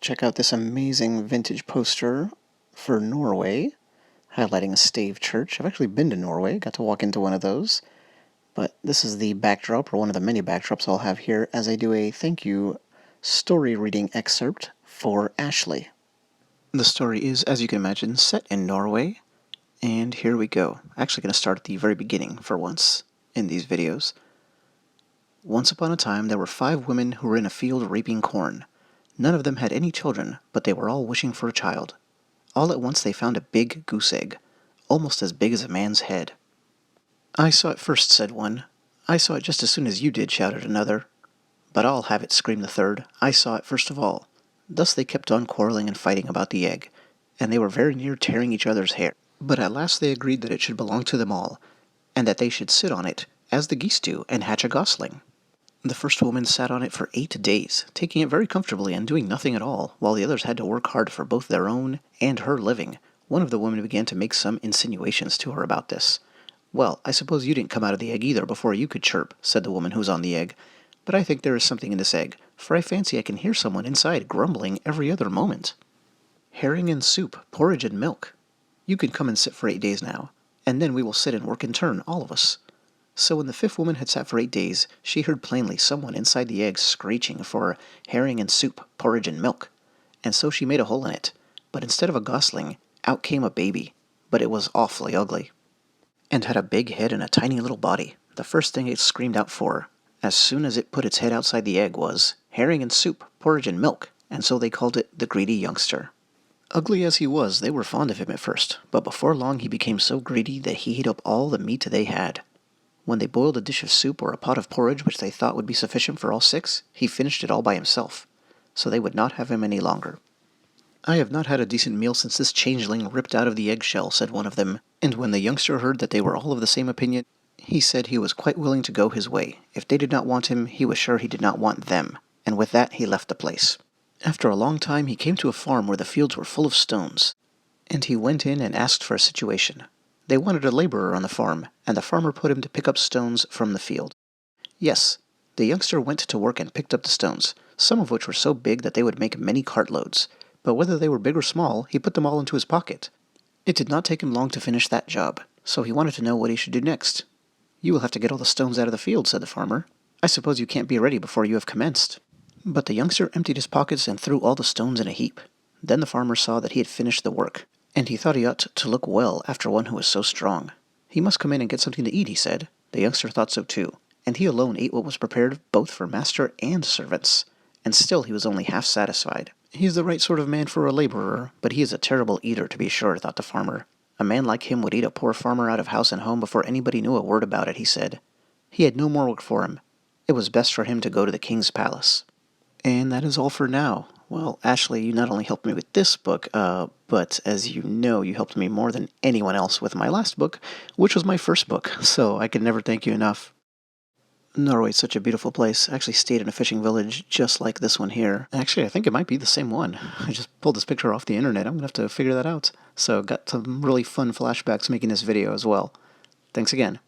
check out this amazing vintage poster for Norway, highlighting a stave church. I've actually been to Norway, got to walk into one of those, but this is the backdrop, or one of the many backdrops I'll have here as I do a thank you story reading excerpt for Ashley. The story is, as you can imagine, set in Norway, and here we go. I'm actually going to start at the very beginning for once in these videos. Once upon a time, there were 5 women who were in a field reaping corn. None of them had any children, but they were all wishing for a child. All at once they found a big goose egg, almost as big as a man's head. "I saw it first," said one. "I saw it just as soon as you did," shouted another. "But I'll have it," screamed the third. "I saw it first of all." Thus they kept on quarreling and fighting about the egg, and they were very near tearing each other's hair. But at last they agreed that it should belong to them all, and that they should sit on it, as the geese do, and hatch a gosling. The first woman sat on it for 8 days, taking it very comfortably and doing nothing at all, while the others had to work hard for both their own and her living. One of the women began to make some insinuations to her about this. "Well, I suppose you didn't come out of the egg either before you could chirp," said the woman who was on the egg. "But I think there is something in this egg, for I fancy I can hear someone inside grumbling every other moment." "Herring and soup, porridge and milk. You can come and sit for 8 days now, and then we will sit and work in turn, all of us." So when the 5th woman had sat for 8 days, she heard plainly someone inside the egg screeching for herring and soup, porridge and milk. And so she made a hole in it, but instead of a gosling, out came a baby, but it was awfully ugly, and had a big head and a tiny little body. The first thing it screamed out for, as soon as it put its head outside the egg, was herring and soup, porridge and milk, and so they called it the greedy youngster. Ugly as he was, they were fond of him at first, but before long he became so greedy that he ate up all the meat they had. When they boiled a dish of soup or a pot of porridge which they thought would be sufficient for all 6, he finished it all by himself, so they would not have him any longer. "I have not had a decent meal since this changeling ripped out of the eggshell," said one of them, and when the youngster heard that they were all of the same opinion, he said he was quite willing to go his way. If they did not want him, he was sure he did not want them, and with that he left the place. After a long time he came to a farm where the fields were full of stones, and he went in and asked for a situation. They wanted a laborer on the farm, and the farmer put him to pick up stones from the field. Yes, the youngster went to work and picked up the stones, some of which were so big that they would make many cartloads, but whether they were big or small, he put them all into his pocket. It did not take him long to finish that job, so he wanted to know what he should do next. "You will have to get all the stones out of the field," said the farmer. "I suppose you can't be ready before you have commenced." But the youngster emptied his pockets and threw all the stones in a heap. Then the farmer saw that he had finished the work, and he thought he ought to look well after one who was so strong. He must come in and get something to eat, he said. The youngster thought so too, and he alone ate what was prepared both for master and servants, and still he was only half satisfied. "He's the right sort of man for a laborer, but he is a terrible eater, to be sure," thought the farmer. "A man like him would eat a poor farmer out of house and home before anybody knew a word about it," he said. He had no more work for him. It was best for him to go to the king's palace. And that is all for now. Well, Ashley, you not only helped me with this book, but as you know, you helped me more than anyone else with my last book, which was my first book, so I can never thank you enough. Norway's such a beautiful place. I actually stayed in a fishing village just like this one here. Actually, I think it might be the same one. I just pulled this picture off the internet. I'm going to have to figure that out. So got some really fun flashbacks making this video as well. Thanks again.